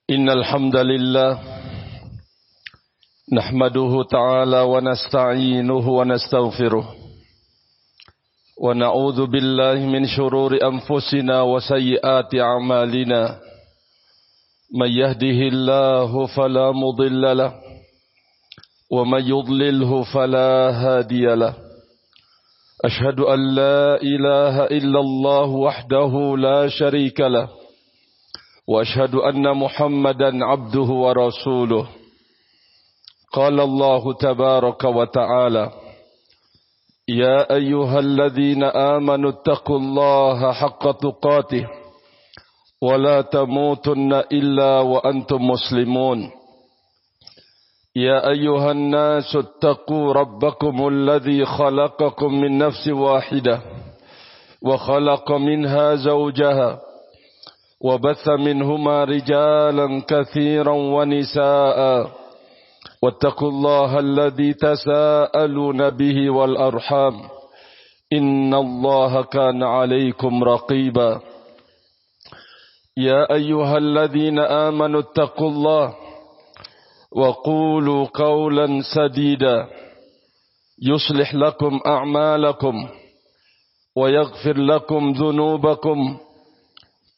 إن الحمد لله نحمده تعالى ونستعينه ونستغفره ونعوذ بالله من شرور أنفسنا وسيئات أعمالنا من يهده الله فلا مضل له ومن يضلله فلا هادي له أشهد أن لا إله إلا الله وحده لا شريك له وأشهد أن محمدا عبده ورسوله قال الله تبارك وتعالى يا أيها الذين آمنوا اتقوا الله حق تقاته ولا تموتن إلا وأنتم مسلمون يا أيها الناس اتقوا ربكم الذي خلقكم من نفس واحدة وخلق منها زوجها وبث منهما رجالا كثيرا ونساء واتقوا الله الذي تساءلون به والأرحام إن الله كان عليكم رقيبا يا أيها الذين آمنوا اتقوا الله وقولوا قولا سديدا يصلح لكم أعمالكم ويغفر لكم ذنوبكم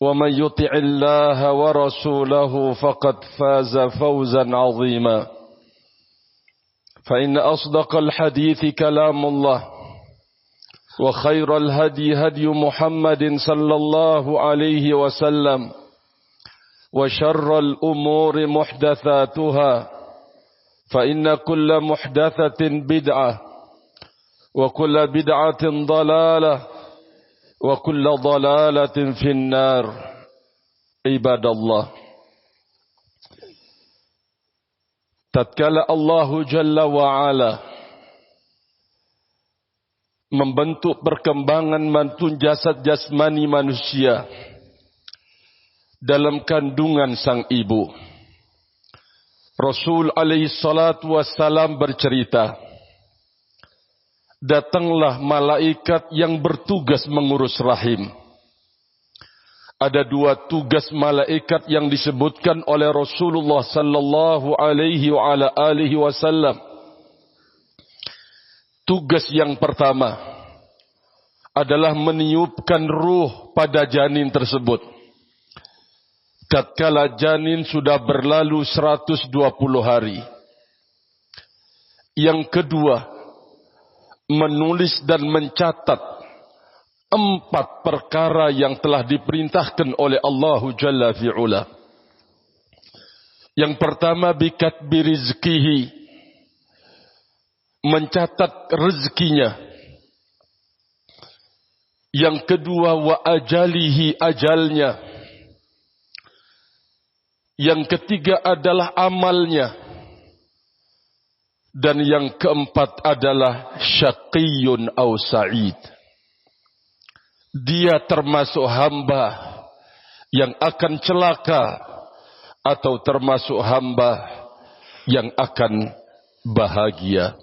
ومن يطع الله ورسوله فقد فاز فوزا عظيما فإن أصدق الحديث كلام الله وخير الهدي هدي محمد صلى الله عليه وسلم وشر الأمور محدثاتها فإن كل محدثة بدعة وكل بدعة ضلالة وكل ضلالة في النار عباد الله. Tatkala Allah Jalla wa'ala membentuk perkembangan mantun jasad jasmani manusia dalam kandungan sang ibu, Rasul alaihi salatu wassalam bercerita, datanglah malaikat yang bertugas mengurus rahim. Ada dua tugas malaikat yang disebutkan oleh Rasulullah sallallahu alaihi wa ala alihi wasallam. Tugas yang pertama adalah meniupkan ruh pada janin tersebut. Tatkala janin sudah berlalu 120 hari. Yang kedua, menulis dan mencatat 4 perkara yang telah diperintahkan oleh Allah Jalla fi'ula. Yang pertama, bikatbi rizkihi, mencatat rezekinya. Yang kedua, wa ajalihi, ajalnya. Yang ketiga adalah amalnya. Dan yang keempat adalah syaqiyun aw sa'id. Dia termasuk hamba yang akan celaka atau termasuk hamba yang akan bahagia.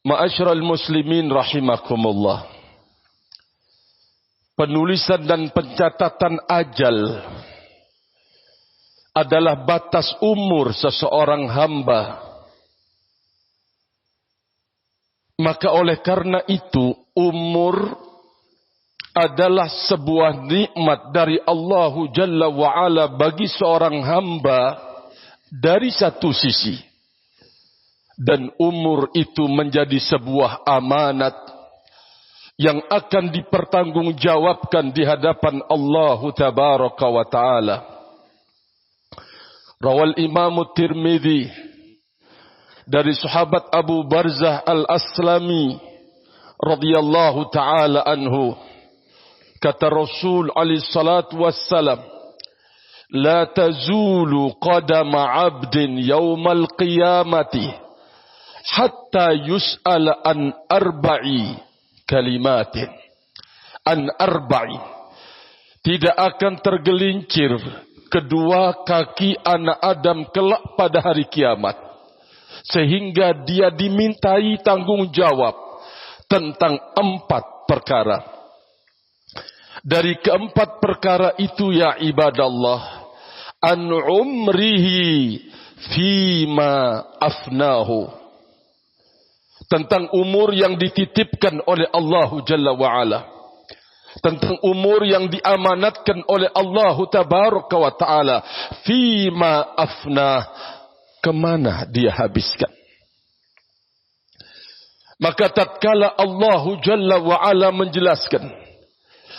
Ma'asyiral muslimin rahimakumullah. Penulisan dan pencatatan ajal adalah batas umur seseorang hamba. Maka oleh karena itu, umur adalah sebuah nikmat dari Allah Jalla wa'ala bagi seorang hamba dari satu sisi. Dan umur itu menjadi sebuah amanat yang akan dipertanggungjawabkan di hadapan Allah Tabaraka wa Ta'ala. Rawal Imam Tirmidzi dari sahabat Abu Barzah al-Aslami radhiyallahu ta'ala anhu, kata Rasul alaihi salatu wassalam, la tazulu qadama 'abdin yawmal qiyamati hatta yus'ala an arba'i kalimatin. An arba'i, tidak akan tergelincir kedua kaki anak Adam kelak pada hari kiamat, sehingga dia dimintai tanggung jawab tentang 4 perkara. Dari keempat perkara itu ya ibadallah, an umrihi fima afnahu. Tentang umur yang dititipkan oleh Allah Jalla wa'ala. Tentang umur yang diamanatkan oleh Allah Tabaraka wa ta'ala. Fima afnah. Kemana dia habiskan? Maka tatkala Allah Jalla wa'ala menjelaskan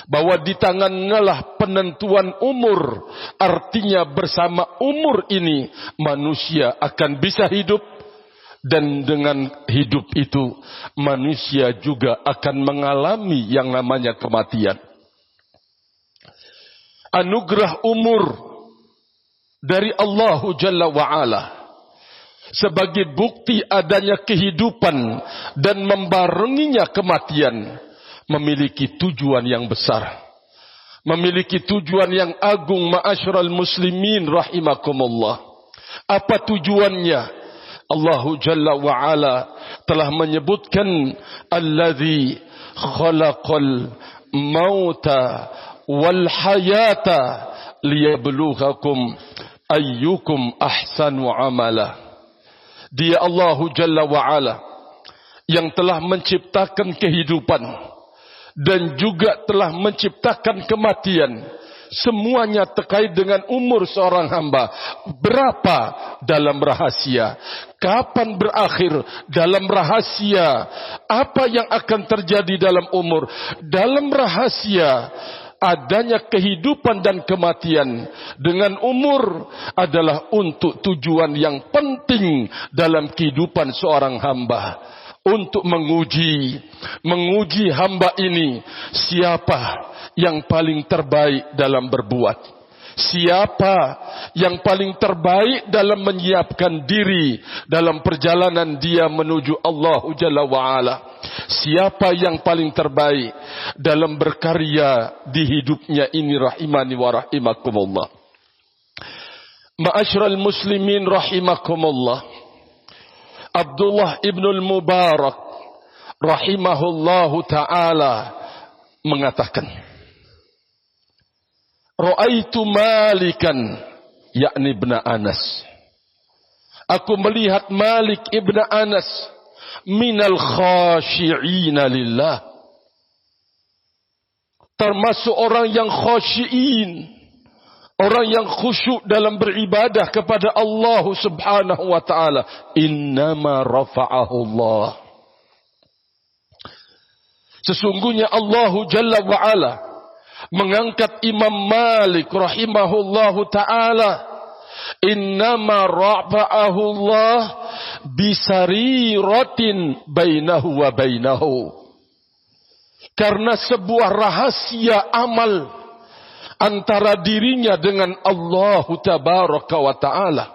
bahwa di tangannya lah penentuan umur. Artinya bersama umur ini manusia akan bisa hidup. Dan dengan hidup itu manusia juga akan mengalami yang namanya kematian. Anugerah umur dari Allah Jalla wa'ala sebagai bukti adanya kehidupan dan membarenginya kematian memiliki tujuan yang besar. Memiliki tujuan yang agung, ma'asyiral muslimin rahimakumullah. Apa tujuannya? Allah Jalla wa'ala telah menyebutkan alladzi khalaqal mauta wal hayata liyabluwakum ayyukum ahsanu amala. Dia Allah Jalla wa'ala yang telah menciptakan kehidupan dan juga telah menciptakan kematian. Semuanya terkait dengan umur seorang hamba. Berapa dalam rahasia? Kapan berakhir dalam rahasia? Apa yang akan terjadi dalam umur? Dalam rahasia adanya kehidupan dan kematian dengan umur adalah untuk tujuan yang penting dalam kehidupan seorang hamba. Untuk menguji hamba ini, siapa yang paling terbaik dalam berbuat, siapa yang paling terbaik dalam menyiapkan diri dalam perjalanan dia menuju Allah Jalla wa'ala, siapa yang paling terbaik dalam berkarya di hidupnya ini, rahimani wa rahimakumullah. Ma'asyiral muslimin rahimakumullah. Abdullah ibn al-Mubarak rahimahullahu ta'ala mengatakan, Ra'aitu Malikan, yakni ibn Anas. Aku melihat Malik ibn Anas minal khashi'ina lillah. Termasuk orang yang khashi'in. Orang yang khusyuk dalam beribadah kepada Allah subhanahu wa ta'ala. Innama rafa'ahu Allah. Sesungguhnya Allah Jalla wa'ala mengangkat Imam Malik rahimahullahu ta'ala. Innama rafa'ahu Allah bisariratin bainahu wa bainahu. Karena sebuah rahasia amal antara dirinya dengan Allah Tabaraka wa ta'ala.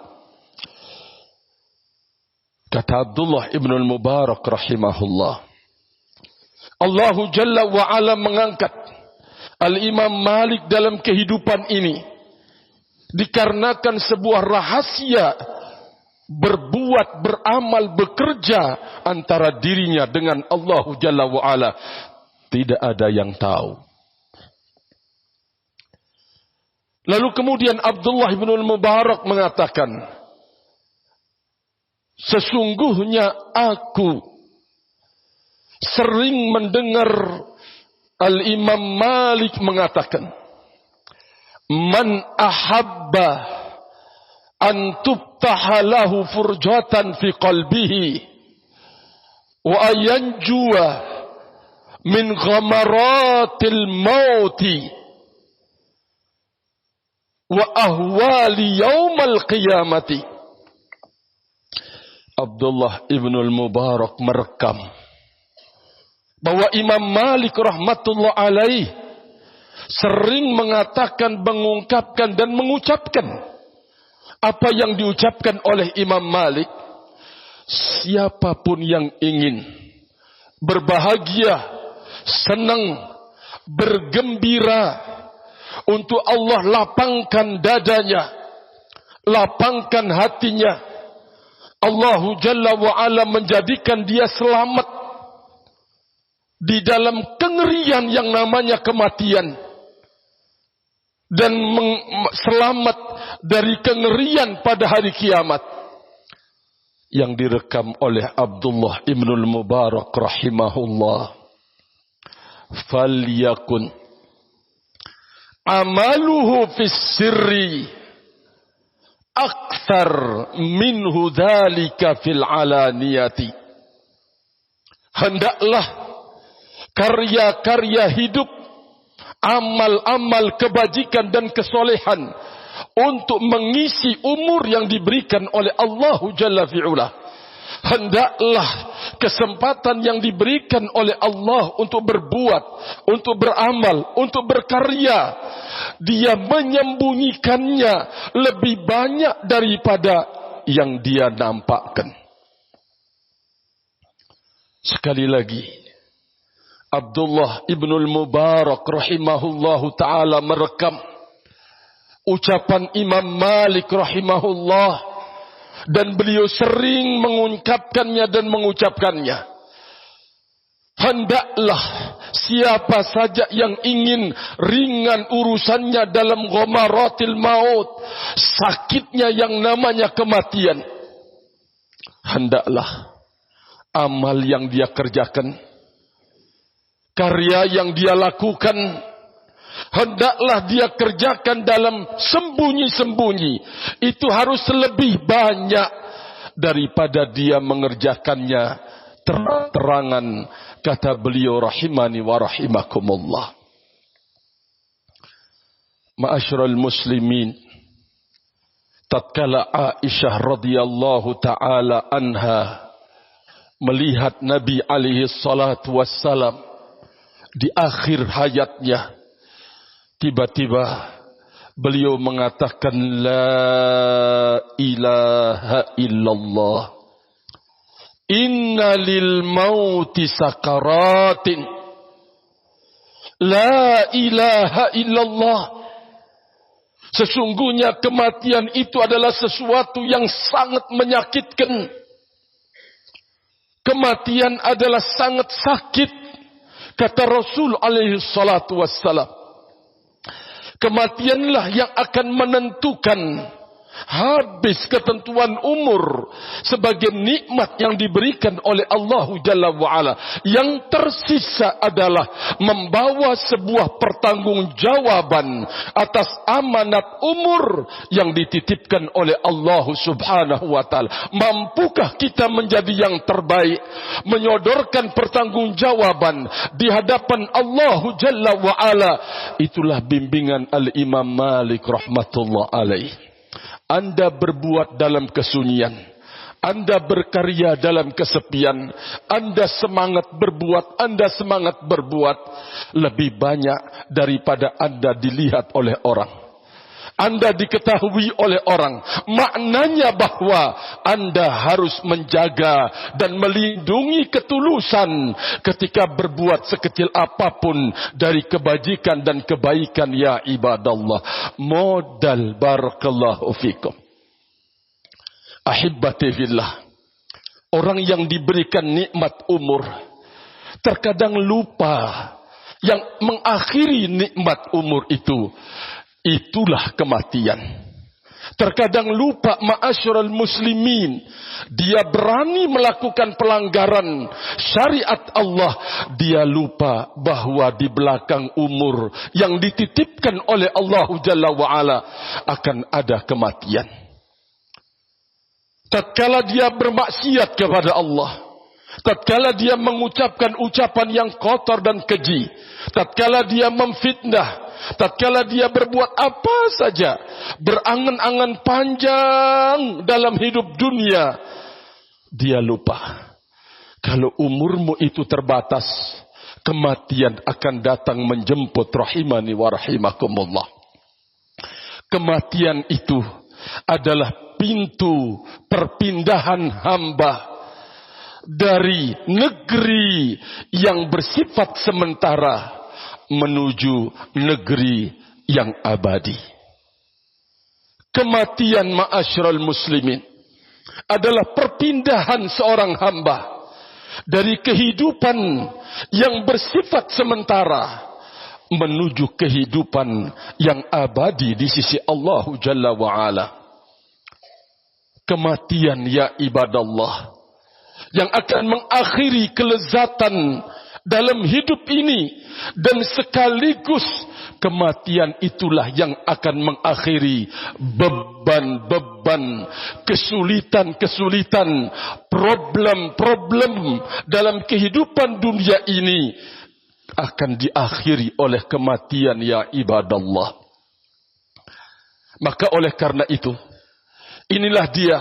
Kata Abdullah ibn al-Mubarak rahimahullah, Allah Jalla wa ala mengangkat Al-Imam Malik dalam kehidupan ini dikarenakan sebuah rahasia berbuat, beramal, bekerja antara dirinya dengan Allah Jalla wa ala. Tidak ada yang tahu. Lalu kemudian Abdullah bin al-Mubarak mengatakan, sesungguhnya aku sering mendengar Al-Imam Malik mengatakan, Man ahabba an tubtaha lahu furjatan fi qalbihi wa ayanjuwa min ghamaratil mauti wa ahwali yaumal qiyamati. Abdullah ibn al-Mubarak merekam bahwa Imam Malik rahmatullah alaih sering mengatakan, mengungkapkan dan mengucapkan apa yang diucapkan oleh Imam Malik. Siapapun yang ingin berbahagia, senang, bergembira, untuk Allah lapangkan dadanya, lapangkan hatinya. Allah Jalla wa'ala menjadikan dia selamat di dalam kengerian yang namanya kematian. dan selamat dari kengerian pada hari kiamat, yang direkam oleh Abdullah Ibnul Mubarak rahimahullah. Falyakun amaluhu fis sirri akthar minhu dhalika fil alaniyati. Hendaklah karya-karya hidup, amal-amal kebajikan dan kesolehan untuk mengisi umur yang diberikan oleh Allah Jalla fi'ula. Hendaklah kesempatan yang diberikan oleh Allah untuk berbuat, untuk beramal, untuk berkarya, dia menyembunyikannya lebih banyak daripada yang dia nampakkan. Sekali lagi, Abdullah Ibnul Mubarak rahimahullahu ta'ala merekam ucapan Imam Malik rahimahullah, dan beliau sering mengungkapkannya dan mengucapkannya. Hendaklah siapa saja yang ingin ringan urusannya dalam ghamaratil maut, sakitnya yang namanya kematian, hendaklah amal yang dia kerjakan, karya yang dia lakukan, hendaklah dia kerjakan dalam sembunyi-sembunyi. Itu harus lebih banyak daripada dia mengerjakannya terang-terangan, kata beliau rahimani wa rahimakumullah. Ma'asyiral muslimin, tatkala Aisyah radhiyallahu taala anha melihat Nabi alaihi salatu wassalam di akhir hayatnya, tiba-tiba beliau mengatakan la ilaha illallah, inna lil mauti sakaratin, la ilaha illallah, sesungguhnya kematian itu adalah sesuatu yang sangat menyakitkan. Kematian adalah sangat sakit, kata Rasul alaihi salatu wassalam. Kematianlah yang akan menentukan habis ketentuan umur sebagai nikmat yang diberikan oleh Allah Jalla wa'ala. Yang tersisa adalah membawa sebuah pertanggungjawaban atas amanat umur yang dititipkan oleh Allah Subhanahu wa ta'ala. Mampukah kita menjadi yang terbaik, menyodorkan pertanggungjawaban di hadapan Allah Jalla wa'ala? Itulah bimbingan Al-Imam Malik rahmatullah alaih. Anda berbuat dalam kesunyian, Anda berkarya dalam kesepian, Anda semangat berbuat lebih banyak daripada Anda dilihat oleh orang, Anda diketahui oleh orang. Maknanya bahwa Anda harus menjaga dan melindungi ketulusan ketika berbuat sekecil apapun dari kebajikan dan kebaikan, ya ibadallah. Modal barakallahu fikum. Ahibbati fillah, orang yang diberikan nikmat umur terkadang lupa yang mengakhiri nikmat umur itu, itulah kematian. Terkadang lupa, ma'asyiral muslimin, dia berani melakukan pelanggaran syariat Allah. Dia lupa bahwa di belakang umur yang dititipkan oleh Allah Jalla wa'ala akan ada kematian. Tatkala dia bermaksiat kepada Allah, tatkala dia mengucapkan ucapan yang kotor dan keji, tatkala dia memfitnah, tatkala dia berbuat apa saja, berangan-angan panjang dalam hidup dunia, dia lupa kalau umurmu itu terbatas, kematian akan datang menjemput rahimani wa rahimakumullah. Kematian itu adalah pintu perpindahan hamba dari negeri yang bersifat sementara menuju negeri yang abadi. Kematian, ma'asyiral muslimin, adalah perpindahan seorang hamba dari kehidupan yang bersifat sementara menuju kehidupan yang abadi di sisi Allah Jalla wa'ala. Kematian ya ibadallah, yang akan mengakhiri kelezatan dalam hidup ini, dan sekaligus kematian itulah yang akan mengakhiri beban-beban, kesulitan-kesulitan, problem-problem dalam kehidupan dunia ini akan diakhiri oleh kematian ya ibadallah. Maka oleh karena itu, inilah dia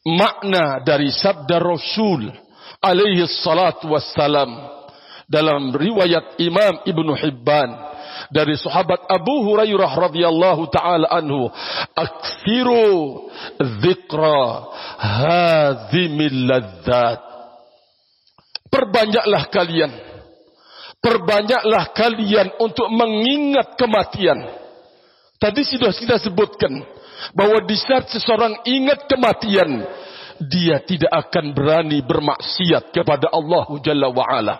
makna dari sabda Rasul alaihi salatu wassalam dalam riwayat Imam Ibnu Hibban dari sahabat Abu Hurairah radhiyallahu taala anhu, "Aktsiru dzikra hadzimil ladzat." Perbanyaklah kalian untuk mengingat kematian. Tadi sudah kita sebutkan bahwa di saat seseorang ingat kematian, dia tidak akan berani bermaksiat kepada Allah Jalla wa'ala.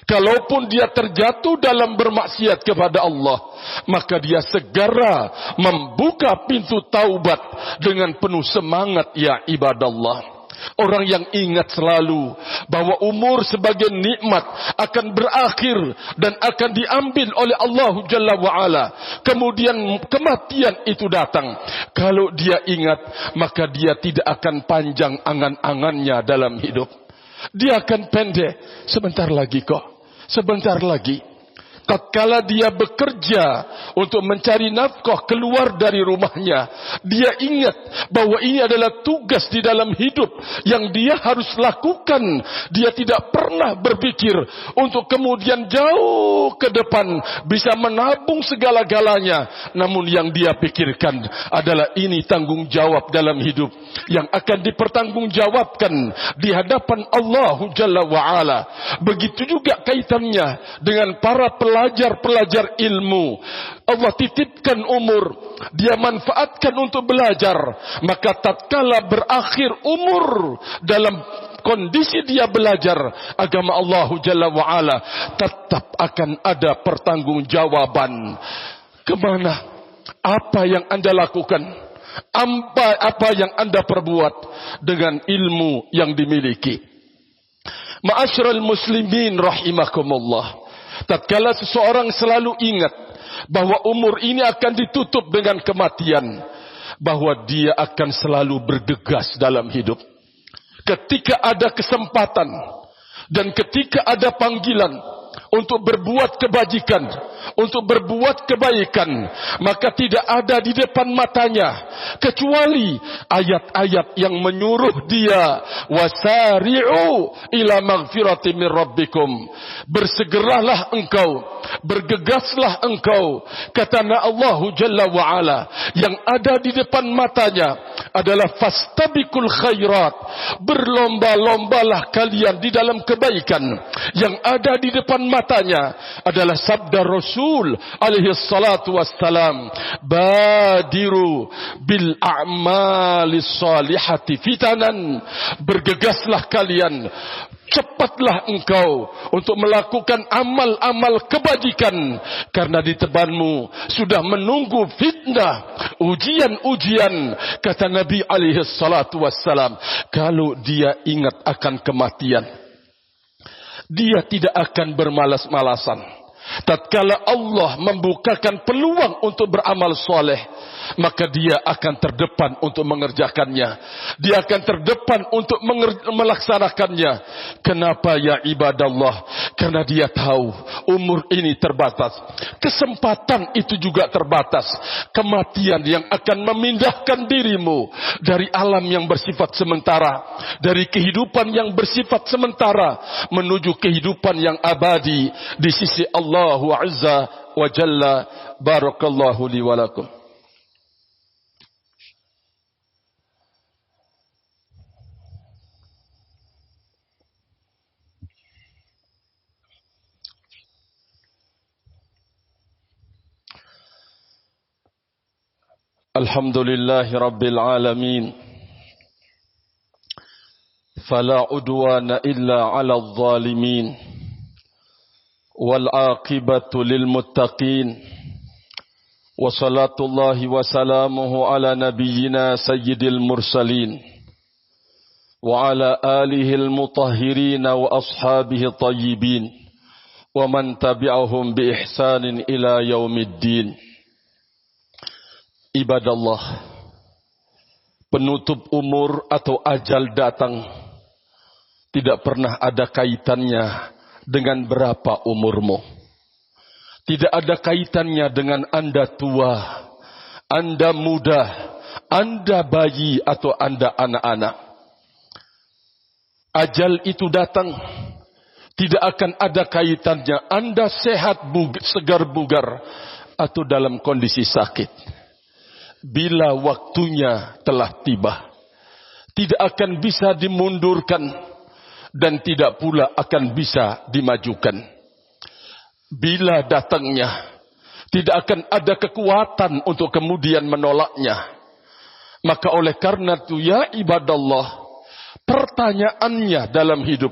Kalaupun dia terjatuh dalam bermaksiat kepada Allah, maka dia segera membuka pintu taubat dengan penuh semangat ya ibadallah. Orang yang ingat selalu bahwa umur sebagai nikmat akan berakhir dan akan diambil oleh Allah Jalla wa'ala. Kemudian kematian itu datang. Kalau dia ingat, maka dia tidak akan panjang angan-angannya dalam hidup. Dia akan pendek. Sebentar lagi kok. Sebentar lagi. Tatkala dia bekerja untuk mencari nafkah keluar dari rumahnya, dia ingat bahwa ini adalah tugas di dalam hidup yang dia harus lakukan. Dia tidak pernah berpikir untuk kemudian jauh ke depan bisa menabung segala-galanya. Namun yang dia pikirkan adalah ini tanggung jawab dalam hidup yang akan dipertanggungjawabkan di hadapan Allah Jalla wa'ala. Begitu juga kaitannya dengan para pelajar ilmu. Allah titipkan umur, dia manfaatkan untuk belajar. Maka tatkala berakhir umur dalam kondisi dia belajar agama Allah Jalla wa'ala, tetap akan ada pertanggungjawaban. Kemana? Apa yang Anda lakukan? Apa yang Anda perbuat dengan ilmu yang dimiliki? Ma'asyiral muslimin rahimakumullah. Tatkala seseorang selalu ingat bahwa umur ini akan ditutup dengan kematian, bahwa dia akan selalu bergegas dalam hidup. Ketika ada kesempatan dan ketika ada panggilan untuk berbuat kebajikan, untuk berbuat kebaikan, maka tidak ada di depan matanya kecuali ayat-ayat yang menyuruh dia, wasari'u ila maghfirati min rabbikum. Bersegeralah engkau, bergegaslah engkau, kata Allah Jalla wa'ala. Yang ada di depan matanya adalah fastabiqul khairat, berlomba-lombalah kalian di dalam kebaikan. Yang ada di depan matanya adalah sabda Rasul alaihi salatu wassalam, badiru bil a'malis salihati fitanan. Bergegaslah kalian, cepatlah engkau untuk melakukan amal-amal kebajikan, karena di depanmu sudah menunggu fitnah, ujian-ujian. Kata Nabi alaihi salatu wassalam, kalau dia ingat akan kematian, dia tidak akan bermalas-malasan. Tatkala Allah membukakan peluang untuk beramal soleh, maka dia akan terdepan untuk mengerjakannya. Dia akan terdepan untuk melaksanakannya. Kenapa ya ibadallah? Karena dia tahu umur ini terbatas, kesempatan itu juga terbatas. Kematian yang akan memindahkan dirimu dari alam yang bersifat sementara, dari kehidupan yang bersifat sementara, menuju kehidupan yang abadi di sisi Allah Azza wa Jalla. Barakallahu li wa lakum. Alhamdulillahi Rabbil Alamin. Fala udwana illa ala zalimin. والعاقبة للمتقين وصلاة الله وسلامه على نبينا سيد المرسلين وعلى آله المطهرين وأصحابه الطيبين ومن تبعهم بإحسان إلى يوم الدين. Ibadallah, penutup umur atau ajal datang tidak pernah ada kaitannya dengan berapa umurmu. Tidak ada kaitannya dengan Anda tua, Anda muda, Anda bayi atau Anda anak-anak. Ajal itu datang, tidak akan ada kaitannya Anda sehat, segar bugar atau dalam kondisi sakit. Bila waktunya telah tiba, tidak akan bisa dimundurkan dan tidak pula akan bisa dimajukan. Bila datangnya, tidak akan ada kekuatan untuk kemudian menolaknya. Maka oleh karena itu, ya ibadallah, pertanyaannya dalam hidup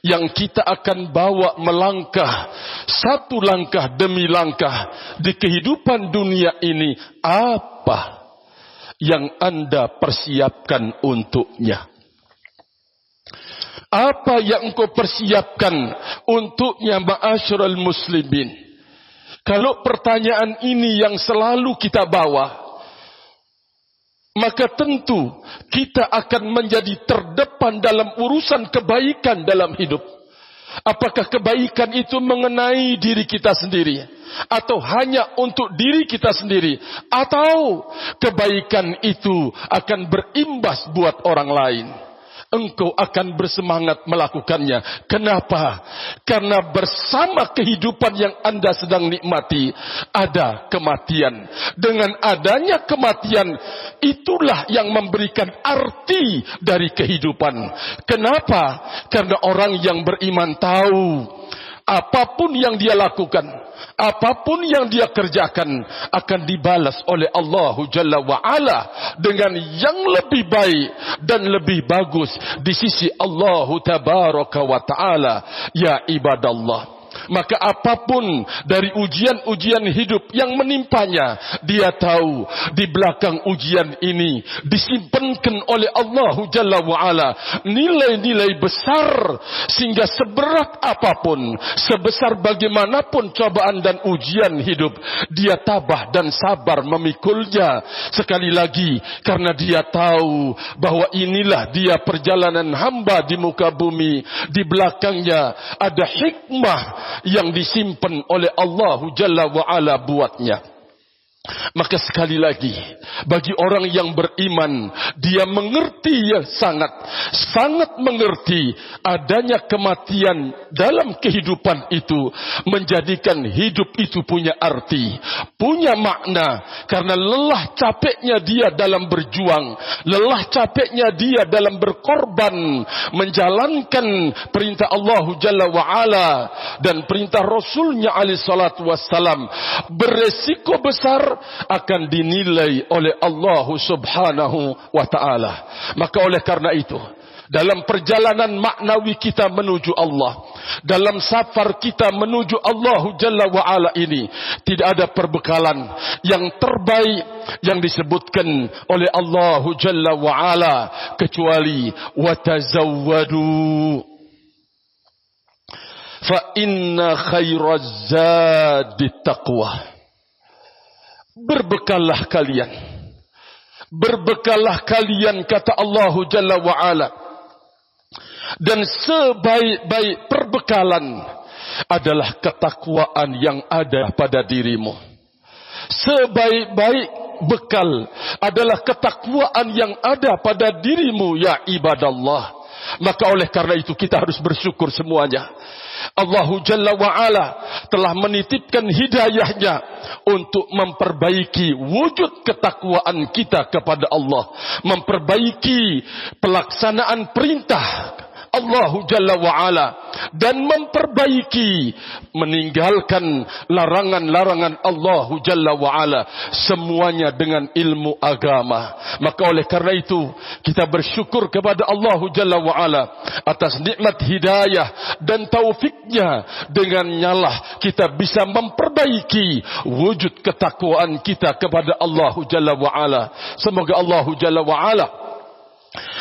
yang kita akan bawa melangkah satu langkah demi langkah di kehidupan dunia ini, apa yang Anda persiapkan untuknya? Apa yang engkau persiapkan untuknya, ma'asyiral muslimin? Kalau pertanyaan ini yang selalu kita bawa, maka tentu kita akan menjadi terdepan dalam urusan kebaikan dalam hidup. Apakah kebaikan itu mengenai diri kita sendiri, atau hanya untuk diri kita sendiri, atau kebaikan itu akan berimbas buat orang lain? Engkau akan bersemangat melakukannya. Kenapa? Karena bersama kehidupan yang Anda sedang nikmati, ada kematian. Dengan adanya kematian, itulah yang memberikan arti dari kehidupan. Kenapa? Karena orang yang beriman tahu, apapun yang dia lakukan, apapun yang dia kerjakan, akan dibalas oleh Allah Jalla wa'ala dengan yang lebih baik dan lebih bagus di sisi Allah Tabaraka wa ta'ala. Ya ibadallah, maka apapun dari ujian-ujian hidup yang menimpanya, dia tahu di belakang ujian ini disimpankan oleh Allah Jalla wa'ala nilai-nilai besar, sehingga seberat apapun, sebesar bagaimanapun cobaan dan ujian hidup, dia tabah dan sabar memikulnya. Sekali lagi, karena dia tahu bahwa inilah dia perjalanan hamba di muka bumi, di belakangnya ada hikmah yang disimpan oleh Allah Jalla wa'ala buatnya. Maka sekali lagi, bagi orang yang beriman, dia mengerti, ya sangat mengerti adanya kematian dalam kehidupan itu, menjadikan hidup itu punya arti, punya makna. Karena lelah capeknya dia dalam berjuang, lelah capeknya dia dalam berkorban, menjalankan perintah Allah Jalla wa'ala dan perintah Rasulnya alaihi salatu wassalam, beresiko besar akan dinilai oleh Allah Subhanahu wa ta'ala. Maka oleh karena itu, dalam perjalanan maknawi kita menuju Allah, dalam safar kita menuju Allah Jalla wa'ala ini, tidak ada perbekalan yang terbaik yang disebutkan oleh Allah Jalla wa'ala kecuali watazawwadu fa inna khairaz zadi taqwa. Berbekallah kalian, kata Allah Jalla wa'ala, dan sebaik-baik perbekalan adalah ketakwaan yang ada pada dirimu. Sebaik-baik bekal adalah ketakwaan yang ada pada dirimu, ya ibadallah. Maka oleh karena itu kita harus bersyukur semuanya. Allah Jalla wa'ala telah menitipkan hidayahnya untuk memperbaiki wujud ketakwaan kita kepada Allah, memperbaiki pelaksanaan perintah Allah Jalla wa'ala dan memperbaiki, meninggalkan larangan-larangan Allah Jalla wa'ala, semuanya dengan ilmu agama. Maka oleh karena itu kita bersyukur kepada Allah Jalla wa'ala atas nikmat hidayah dan taufiknya. Dengannya lah kita bisa memperbaiki wujud ketakwaan kita kepada Allah Jalla wa'ala. Semoga Allah Jalla wa'ala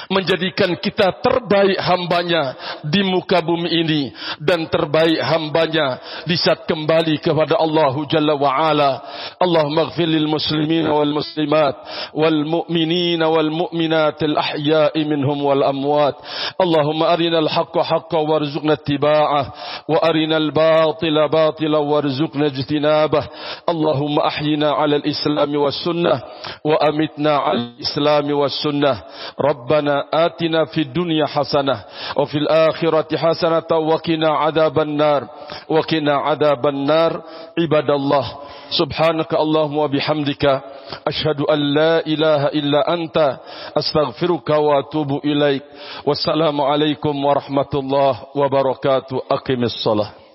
menjadikan kita terbaik hambanya di muka bumi ini dan terbaik hambanya di saat kembali kepada Allah Jalla wa'ala. Allahumma ighfir lil muslimin wal muslimat wal mu'minin wal mu'minat al ahya'i minhum wal amwat. Allahumma arina al haqqa haqqan warzuqna ittiba'ah wa arina al batila batila warzuqna ijtinabah. Allahumma ahyina 'ala al islam was sunnah wa amitna 'ala al islam was sunnah. Rabbana آتنا في الدنيا حسنة وفي الآخرة حسنة وقنا عذاب النار وقنا عذاب النار. عباد الله سبحانك اللهم وبحمدك أشهد أن لا إله إلا أنت أستغفرك وأتوب إليك. والسلام عليكم ورحمة الله وبركاته. أقم الصلاة.